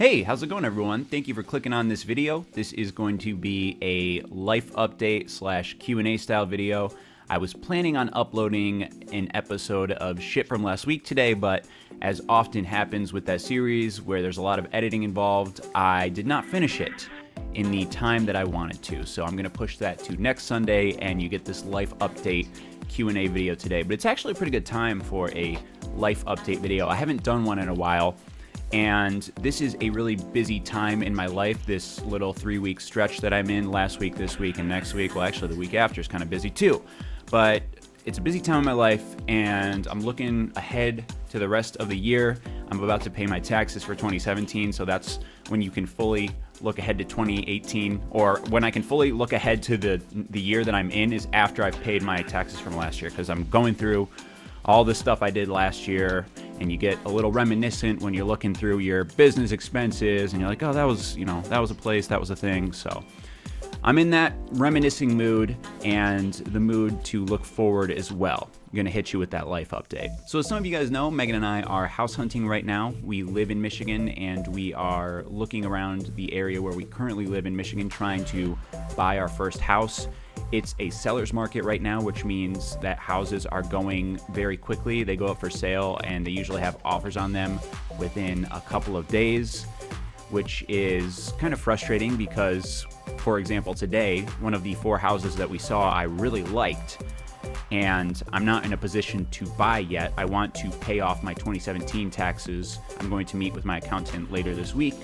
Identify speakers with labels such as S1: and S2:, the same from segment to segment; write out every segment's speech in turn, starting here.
S1: Hey, how's it going, everyone? Thank you for clicking on this video. This is going to be a life update / Q&A style video. I was planning on uploading an episode of shit from last week today, but as often happens with that series where there's a lot of editing involved, I did not finish it in the time that I wanted to. So I'm going to push that to next Sunday, and you get this life update Q&A video today. But it's actually a pretty good time for a life update video. I haven't done one in a while. And this is a really busy time in my life, this little 3-week stretch that I'm in last week, this week, and next week. Well, actually, the week after is kind of busy too. But it's a busy time in my life, and I'm looking ahead to the rest of the year. I'm about to pay my taxes for 2017, so that's when you can fully look ahead to 2018, or when I can fully look ahead to the year that I'm in is after I've paid my taxes from last year, because I'm going through all the stuff I did last year, and you get a little reminiscent when you're looking through your business expenses, and you're like, oh, that was a place, that was a thing. So I'm in that reminiscing mood and the mood to look forward as well. I'm gonna hit you with that life update. So as some of you guys know, Megan and I are house hunting right now. We live in Michigan, and we are looking around the area where we currently live in Michigan, trying to buy our first house. It's a seller's market right now, which means that houses are going very quickly. They go up for sale, and they usually have offers on them within a couple of days, which is kind of frustrating because, for example, today, one of the 4 houses that we saw I really liked, and I'm not in a position to buy yet. I want to pay off my 2017 taxes. I'm going to meet with my accountant later this week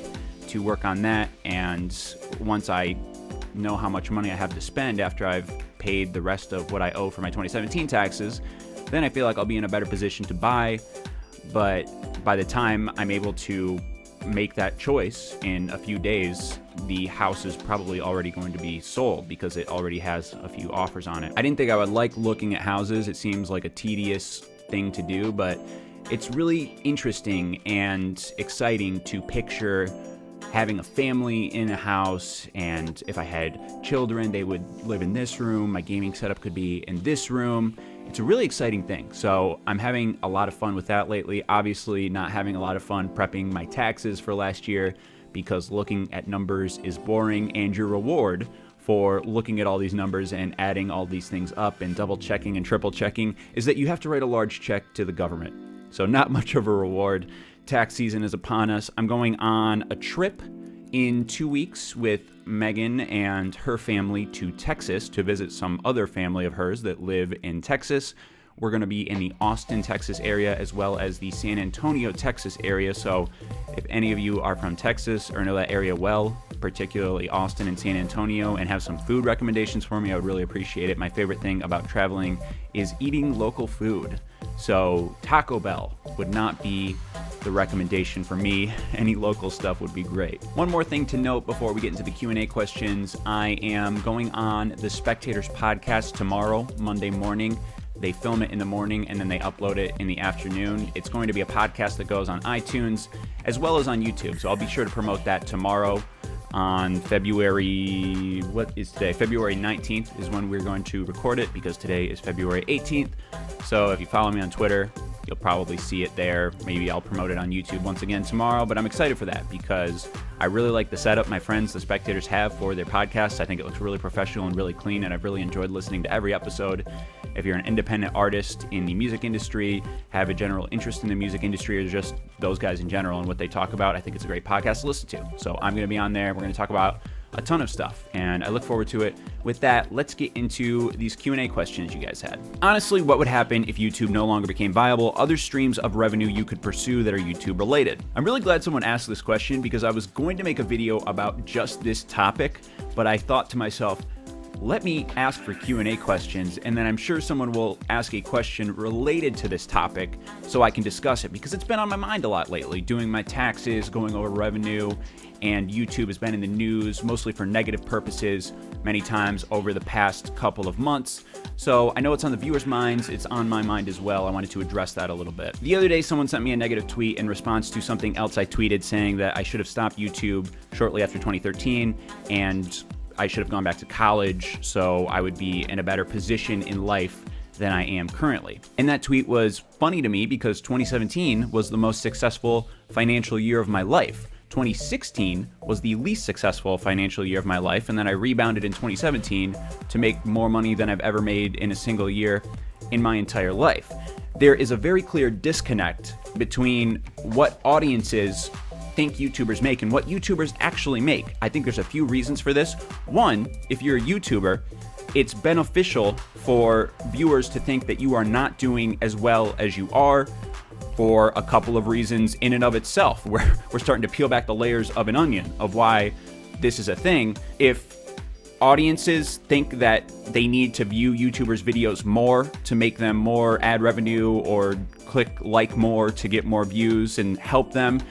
S1: to work on that, and once I know how much money I have to spend after I've paid the rest of what I owe for my 2017 taxes, then I feel like I'll be in a better position to buy. But by the time I'm able to make that choice in a few days, the house is probably already going to be sold because it already has a few offers on it. I didn't think I would like looking at houses. It seems like a tedious thing to do, but it's really interesting and exciting to picture having a family in a house, and if I had children, they would live in this room. My gaming setup could be in this room. It's a really exciting thing. So I'm having a lot of fun with that lately. Obviously not having a lot of fun prepping my taxes for last year, because looking at numbers is boring, and your reward for looking at all these numbers and adding all these things up and double checking and triple checking is that you have to write a large check to the government. So not much of a reward. Tax season is upon us. I'm going on a trip in 2 weeks with Megan and her family to Texas to visit some other family of hers that live in Texas. We're going to be in the Austin, Texas area, as well as the San Antonio, Texas area. So if any of you are from Texas or know that area well, particularly Austin and San Antonio, and have some food recommendations for me, I would really appreciate it. My favorite thing about traveling is eating local food. So Taco Bell would not be the recommendation for me. Any local stuff would be great. One more thing to note before we get into the Q&A questions. I am going on the Spectators podcast tomorrow, Monday morning. They film it in the morning and then they upload it in the afternoon. It's going to be a podcast that goes on iTunes as well as on YouTube. So I'll be sure to promote that tomorrow on February, what is today? February 19th is when we're going to record it, because today is February 18th. So if you follow me on Twitter, you'll probably see it there. Maybe I'll promote it on YouTube once again tomorrow, but I'm excited for that because I really like the setup my friends, the Spectators, have for their podcasts. I think it looks really professional and really clean, and I've really enjoyed listening to every episode. If you're an independent artist in the music industry, have a general interest in the music industry, or just those guys in general and what they talk about, I think it's a great podcast to listen to. So I'm going to be on there. We're going to talk about a ton of stuff, and I look forward to it. With that, let's get into these Q&A questions you guys had. Honestly, what would happen if YouTube no longer became viable? Other streams of revenue you could pursue that are YouTube related? I'm really glad someone asked this question, because I was going to make a video about just this topic, but I thought to myself, let me ask for Q&A questions, and then I'm sure someone will ask a question related to this topic so I can discuss it, because it's been on my mind a lot lately, doing my taxes, going over revenue, and YouTube has been in the news mostly for negative purposes many times over the past couple of months. So I know it's on the viewers' minds, it's on my mind as well. I wanted to address that a little bit. The other day, someone sent me a negative tweet in response to something else I tweeted, saying that I should have stopped YouTube shortly after 2013, and I should have gone back to college so I would be in a better position in life than I am currently. And that tweet was funny to me because 2017 was the most successful financial year of my life. 2016 was the least successful financial year of my life, and then I rebounded in 2017 to make more money than I've ever made in a single year in my entire life. There is a very clear disconnect between what audiences think YouTubers make and what YouTubers actually make. I think there's a few reasons for this. One, if you're a YouTuber, it's beneficial for viewers to think that you are not doing as well as you are for a couple of reasons in and of itself. We're starting to peel back the layers of an onion of why this is a thing. If audiences think that they need to view YouTubers' videos more to make them more ad revenue or click like more to get more views and help them,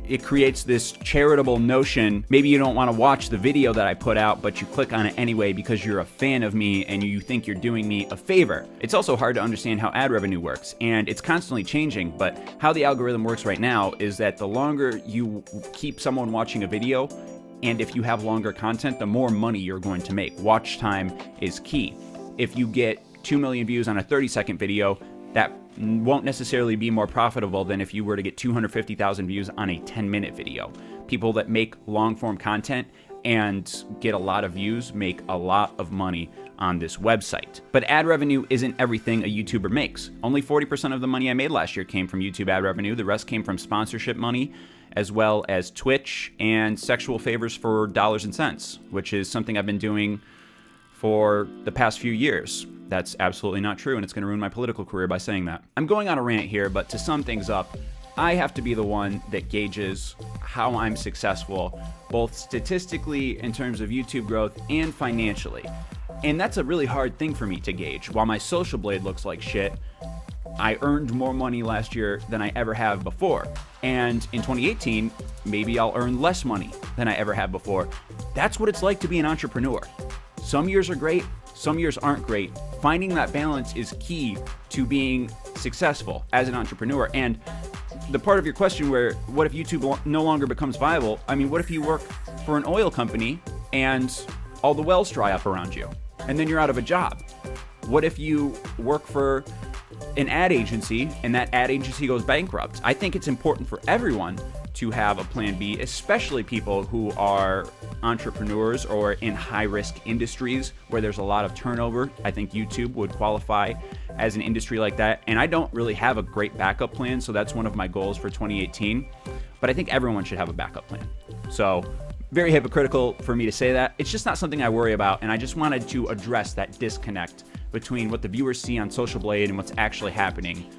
S1: it creates this charitable notion. Maybe you don't want to watch the video that I put out, but you click on it anyway because you're a fan of me and you think you're doing me a favor. It's also hard to understand how ad revenue works, and it's constantly changing, but how the algorithm works right now is that the longer you keep someone watching a video, and if you have longer content, the more money you're going to make. Watch time is key. If you get 2 million views on a 30-second video, that won't necessarily be more profitable than if you were to get 250,000 views on a 10-minute video. People that make long-form content and get a lot of views make a lot of money on this website. But ad revenue isn't everything a YouTuber makes. Only 40% of the money I made last year came from YouTube ad revenue. The rest came from sponsorship money, as well as Twitch and sexual favors for dollars and cents, which is something I've been doing for the past few years. That's absolutely not true, and it's going to ruin my political career by saying that. I'm going on a rant here, but to sum things up, I have to be the one that gauges how I'm successful, both statistically in terms of YouTube growth and financially. And that's a really hard thing for me to gauge. While my social blade looks like shit, I earned more money last year than I ever have before. And in 2018, maybe I'll earn less money than I ever have before. That's what it's like to be an entrepreneur. Some years are great, some years aren't great. Finding that balance is key to being successful as an entrepreneur. And the part of your question where, what if YouTube no longer becomes viable? I mean, what if you work for an oil company and all the wells dry up around you, and then you're out of a job? What if you work for an ad agency and that ad agency goes bankrupt? I think it's important for everyone to have a plan B, especially people who are entrepreneurs or in high-risk industries where there's a lot of turnover. I think YouTube would qualify as an industry like that. And I don't really have a great backup plan, so that's one of my goals for 2018. But I think everyone should have a backup plan. So very hypocritical for me to say that. It's just not something I worry about, and I just wanted to address that disconnect between what the viewers see on Social Blade and what's actually happening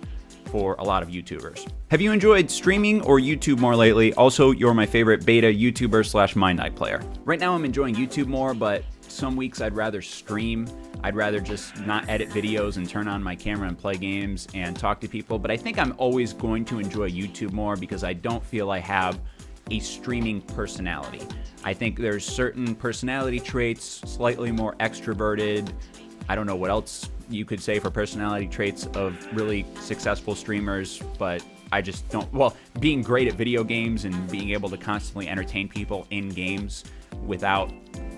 S1: for a lot of YouTubers. Have you enjoyed streaming or YouTube more lately? Also, you're my favorite beta YouTuber / Mind Eye player. Right now I'm enjoying YouTube more, but some weeks I'd rather stream. I'd rather just not edit videos and turn on my camera and play games and talk to people. But I think I'm always going to enjoy YouTube more because I don't feel I have a streaming personality. I think there's certain personality traits, slightly more extroverted. I don't know what else you could say for personality traits of really successful streamers, but I just don't, well, being great at video games and being able to constantly entertain people in games without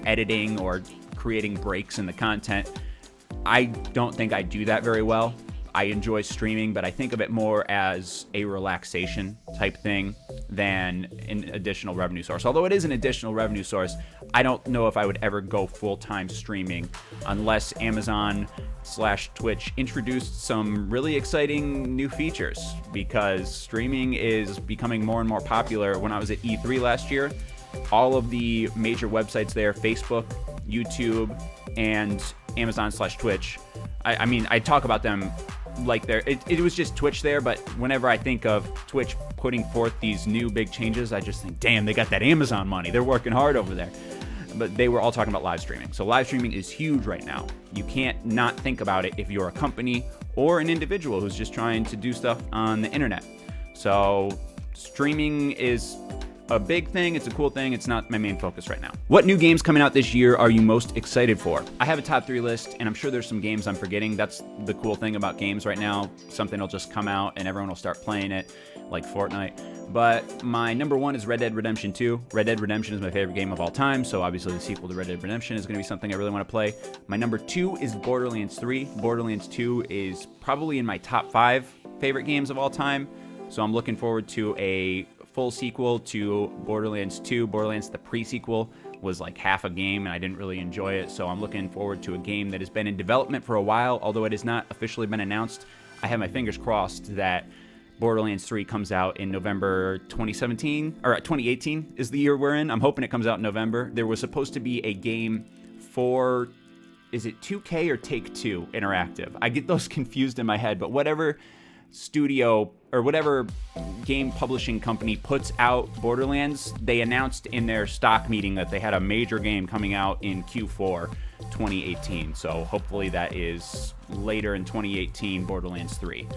S1: editing or creating breaks in the content, I don't think I do that very well. I enjoy streaming, but I think of it more as a relaxation type thing than an additional revenue source. Although it is an additional revenue source, I don't know if I would ever go full-time streaming unless Amazon / Twitch introduced some really exciting new features, because streaming is becoming more and more popular. When I was at E3 last year, all of the major websites there, Facebook, YouTube, and Amazon / Twitch, I mean, I talk about them like it was just Twitch there, but whenever I think of Twitch putting forth these new big changes, I just think, damn, they got that Amazon money. They're working hard over there. But they were all talking about live streaming. So live streaming is huge right now. You can't not think about it if you're a company or an individual who's just trying to do stuff on the internet. So streaming is a big thing. It's a cool thing. It's not my main focus right now. What new games coming out this year are you most excited for? I have a top 3 list, and I'm sure there's some games I'm forgetting. That's the cool thing about games right now. Something will just come out and everyone will start playing it, like Fortnite. But my number 1 is Red Dead Redemption 2. Red Dead Redemption is my favorite game of all time, so obviously the sequel to Red Dead Redemption is going to be something I really want to play. My number 2 is Borderlands 3. Borderlands 2 is probably in my top 5 favorite games of all time, so I'm looking forward to a full sequel to Borderlands 2. Borderlands, the pre-sequel, was like half a game, and I didn't really enjoy it, so I'm looking forward to a game that has been in development for a while, although it has not officially been announced. I have my fingers crossed that Borderlands 3 comes out in November 2017, or 2018 is the year we're in. I'm hoping it comes out in November. There was supposed to be a game for, is it 2K or Take-Two Interactive? I get those confused in my head, but whatever studio or whatever game publishing company puts out Borderlands, they announced in their stock meeting that they had a major game coming out in Q4 2018. So hopefully that is later in 2018, Borderlands 3,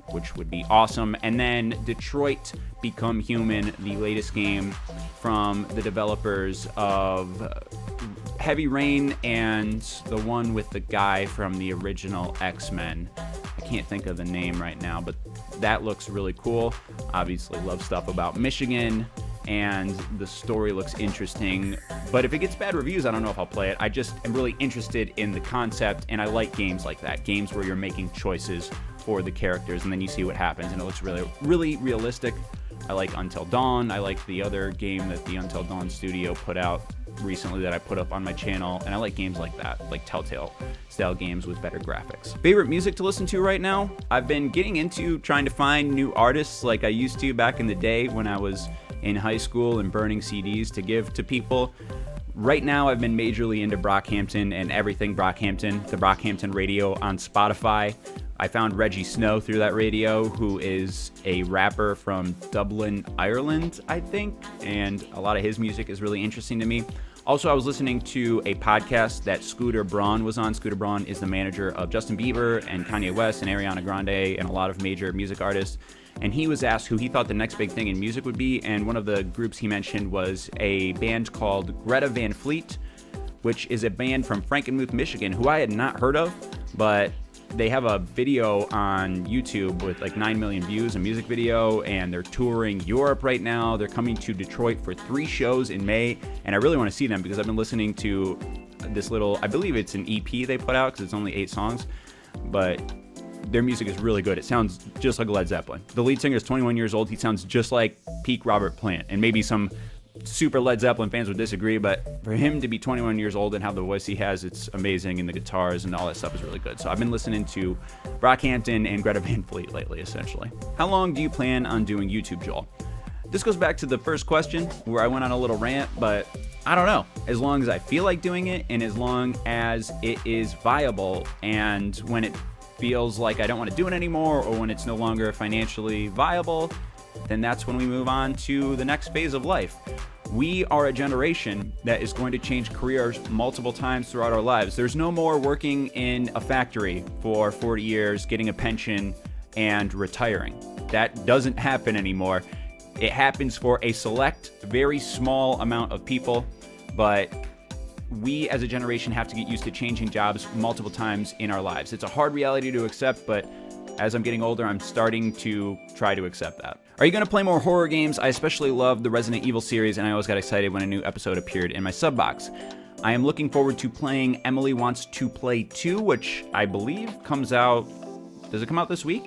S1: which would be awesome. And then Detroit Become Human, the latest game from the developers of Heavy Rain and the one with the guy from the original X-Men. I can't think of the name right now, but that looks really cool. Obviously love stuff about Michigan, and the story looks interesting. But if it gets bad reviews, I don't know if I'll play it. I just am really interested in the concept, and I like games like that. Games where you're making choices for the characters, and then you see what happens, and it looks really, really realistic. I like Until Dawn. I like the other game that the Until Dawn studio put out recently that I put up on my channel, and I like games like that, like Telltale style games with better graphics. Favorite music to listen to right now? I've been getting into trying to find new artists like I used to back in the day when I was in high school and burning CDs to give to people. Right now I've been majorly into Brockhampton and everything Brockhampton, the Brockhampton radio on Spotify. I found Reggie Snow through that radio, who is a rapper from Dublin, Ireland, I think, and a lot of his music is really interesting to me. Also, I was listening to a podcast that Scooter Braun was on. Scooter Braun is the manager of Justin Bieber and Kanye West and Ariana Grande and a lot of major music artists. And he was asked who he thought the next big thing in music would be, and one of the groups he mentioned was a band called Greta Van Fleet, which is a band from Frankenmuth, Michigan, who I had not heard of, but they have a video on YouTube with like 9 million views, a music video, and they're touring Europe right now. They're coming to Detroit for 3 shows in May, and I really want to see them because I've been listening to this little, I believe it's an EP they put out because it's only 8 songs, but their music is really good. It sounds just like Led Zeppelin. The lead singer is 21 years old. He sounds just like peak Robert Plant, and maybe some super Led Zeppelin fans would disagree, but for him to be 21 years old and have the voice he has, it's amazing, and the guitars and all that stuff is really good. So I've been listening to Brockhampton and Greta Van Fleet lately, essentially. How long do you plan on doing YouTube, Joel? This goes back to the first question where I went on a little rant, but I don't know. As long as I feel like doing it, and as long as it is viable, and when it feels like I don't want to do it anymore, or when it's no longer financially viable, then that's when we move on to the next phase of life. We are a generation that is going to change careers multiple times throughout our lives. There's no more working in a factory for 40 years, getting a pension, and retiring. That doesn't happen anymore. It happens for a select, very small amount of people, but we as a generation have to get used to changing jobs multiple times in our lives. It's a hard reality to accept, but as I'm getting older, I'm starting to try to accept that. Are you going to play more horror games? I especially love the Resident Evil series, and I always got excited when a new episode appeared in my sub box. I am looking forward to playing Emily Wants to Play 2, which I believe comes out... Does it come out this week?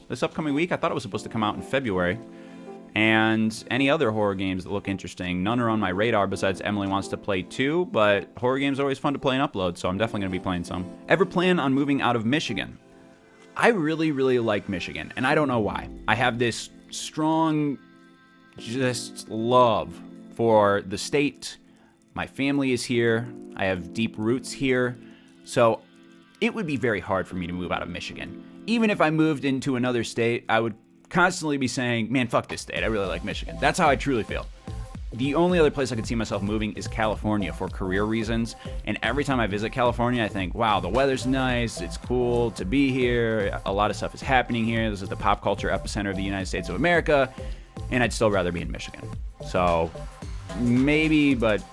S1: This upcoming week? I thought it was supposed to come out in February. And any other horror games that look interesting. None are on my radar besides Emily Wants to Play 2, but horror games are always fun to play and upload, so I'm definitely going to be playing some. Ever plan on moving out of Michigan? I really, really like Michigan, and I don't know why. I have this strong just love for the state. My family is here. I have deep roots here. So it would be very hard for me to move out of Michigan. Even if I moved into another state, I would constantly be saying, man, fuck this state. I really like Michigan. That's how I truly feel. The only other place I could see myself moving is California for career reasons. And every time I visit California, I think, wow, the weather's nice. It's cool to be here. A lot of stuff is happening here. This is the pop culture epicenter of the United States of America. And I'd still rather be in Michigan. So maybe, but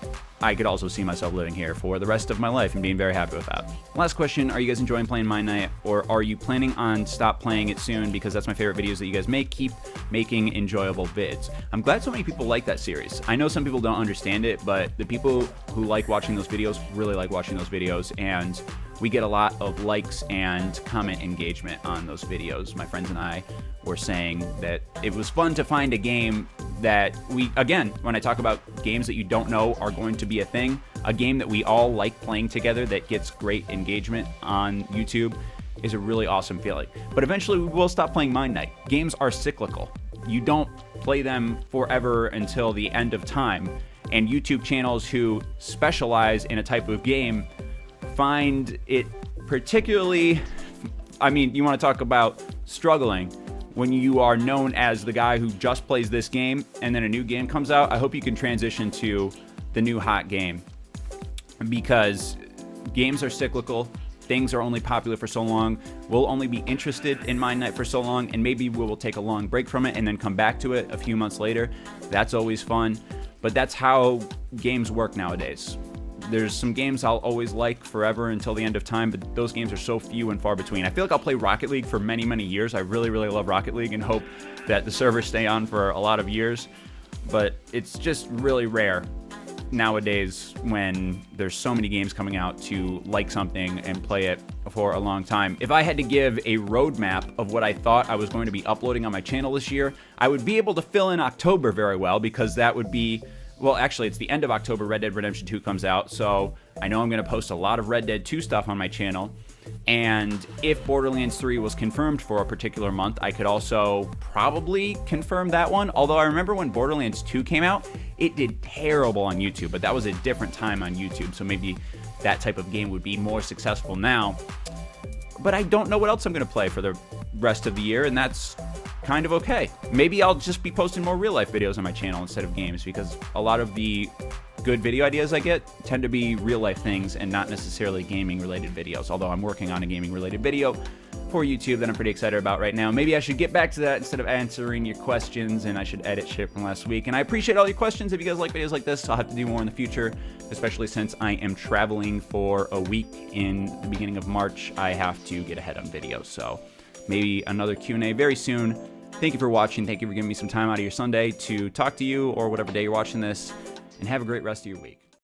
S1: I could also see myself living here for the rest of my life and being very happy with that. Last question, are you guys enjoying playing Mine Night, or are you planning on stop playing it soon because that's my favorite videos that you guys make? Keep making enjoyable vids. I'm glad so many people like that series. I know some people don't understand it, but the people who like watching those videos really like watching those videos, and we get a lot of likes and comment engagement on those videos. My friends and I were saying that it was fun to find a game that again, when I talk about games that you don't know are going to be a thing, a game that we all like playing together that gets great engagement on YouTube is a really awesome feeling. But eventually we will stop playing Mind Night. Games are cyclical. You don't play them forever until the end of time. And YouTube channels who specialize in a type of game find it particularly, I mean, you want to talk about struggling when you are known as the guy who just plays this game and then a new game comes out. I hope you can transition to the new hot game, because games are cyclical. Things are only popular for so long. We'll only be interested in Mind Night for so long, and maybe we will take a long break from it and then come back to it a few months later. That's always fun, but that's how games work nowadays. There's some games I'll always like forever until the end of time, but those games are so few and far between. I feel like I'll play Rocket League for many, many years. I really, really love Rocket League and hope that the servers stay on for a lot of years, but it's just really rare nowadays when there's so many games coming out to like something and play it for a long time. If I had to give a roadmap of what I thought I was going to be uploading on my channel this year, I would be able to fill in October very well, because that would be, well, actually, it's the end of October. Red Dead Redemption 2 comes out, so I know I'm going to post a lot of Red Dead 2 stuff on my channel. And if Borderlands 3 was confirmed for a particular month, I could also probably confirm that one. Although I remember when Borderlands 2 came out, it did terrible on YouTube, but that was a different time on YouTube, so maybe that type of game would be more successful now. But I don't know what else I'm going to play for the rest of the year, and that's kind of okay. Maybe I'll just be posting more real-life videos on my channel instead of games, because a lot of the good video ideas I get tend to be real-life things and not necessarily gaming-related videos, although I'm working on a gaming-related video for YouTube that I'm pretty excited about right now. Maybe I should get back to that instead of answering your questions, and I should edit shit from last week. And I appreciate all your questions. If you guys like videos like this, I'll have to do more in the future, especially since I am traveling for a week in the beginning of March. I have to get ahead on videos, so maybe another Q&A very soon. Thank you for watching. Thank you for giving me some time out of your Sunday to talk to you, or whatever day you're watching this, and have a great rest of your week.